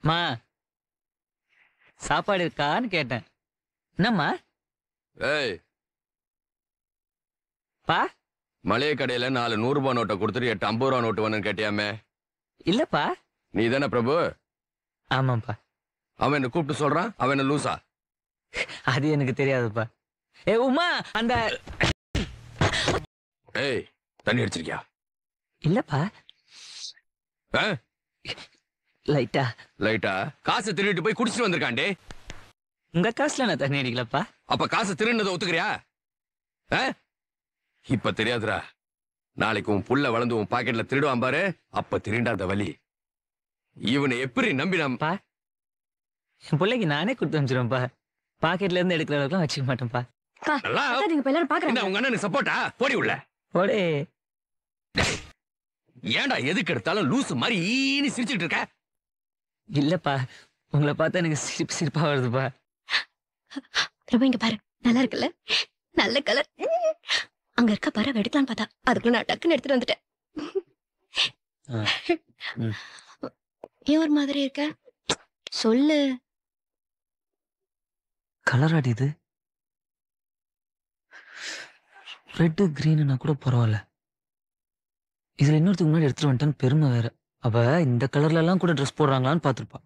மா சாப்பாடு இருக்கான்னு கேட்டேன். என்னம்மா? ஏய், பா மளிகை கடையில 4 100 நோட்டை கொடுத்துட்டு 8 50 நோட்டு வேணும்னு கேட்டியாமே? இல்லப்பா. நீ தானே பிரபு? ஆமாப்பா. அவன் என்ன கூப்பிட்டு சொல்றான், அவன் என்ன லூசா? அது எனக்கு தெரியாதுப்பா. ஏ உமா, அந்த ஏய், தண்ணி அடிச்சிருக்கியா? இல்லப்பா. ஆ? லைட்டா. லைட்டா காசை திருடிட்டு போய் குடிச்சிட்டு வந்திருக்காண்டே. உங்க காசுல நான் தண்ணி அடிக்கலப்பா. அப்ப காசை திருடினதை ஒத்துக்கிறியா? ஆ? இப்ப தெரியாதுடா. நாளைக்கு உன் புள்ள வளர்ந்து உன் பாக்கெட்ல திருடுவான் பாரு, அப்ப திருண்டாத வலி. இவனை எப்படி நம்பி நாம் பா, என் பிள்ளைக்கு நானே கொடுத்து அனுப்பிச்சிருவேன்ப்பா. பாக்கெட்ல இருந்து எடுக்கிற அளவுக்குலாம் வச்சுக்க மாட்டேன்ப்பா. நல்லா என்ன உங்க அண்ணனுக்கு சப்போர்ட்டா? போடி உள்ள. ஓடே. ஏன்டா எதுக்கு எடுத்தாலும் லூசு மாதிரி ஈனி சிரிச்சிட்டு இருக்க? இல்லப்பா, உங்களை பார்த்தா எனக்கு சிரிப்பு சிரிப்பா வருதுப்பா. பிரபு இங்க பாரு, நல்லா இருக்குல்ல? நல்ல கலர். அங்க இருக்க பாரு, எடுக்கலான்னு பார்த்தா அதுக்குள்ள நான் டக்குன்னு எடுத்துட்டு வந்துட்டேன். ஏன் ஒரு மாதிரி இருக்க? சொல்லு. கலர் அடிது. ரெட்டு கிரீன்னா கூட பரவாயில்ல. இதுல இன்னொருத்துக்கு முன்னாடி எடுத்துட்டு வந்துட்டேன்னு பெருமை வேற. அவ இந்த கலர்ல எல்லாம் கூட ட்ரெஸ் போடுறாங்களான்னு பாத்துருப்பா.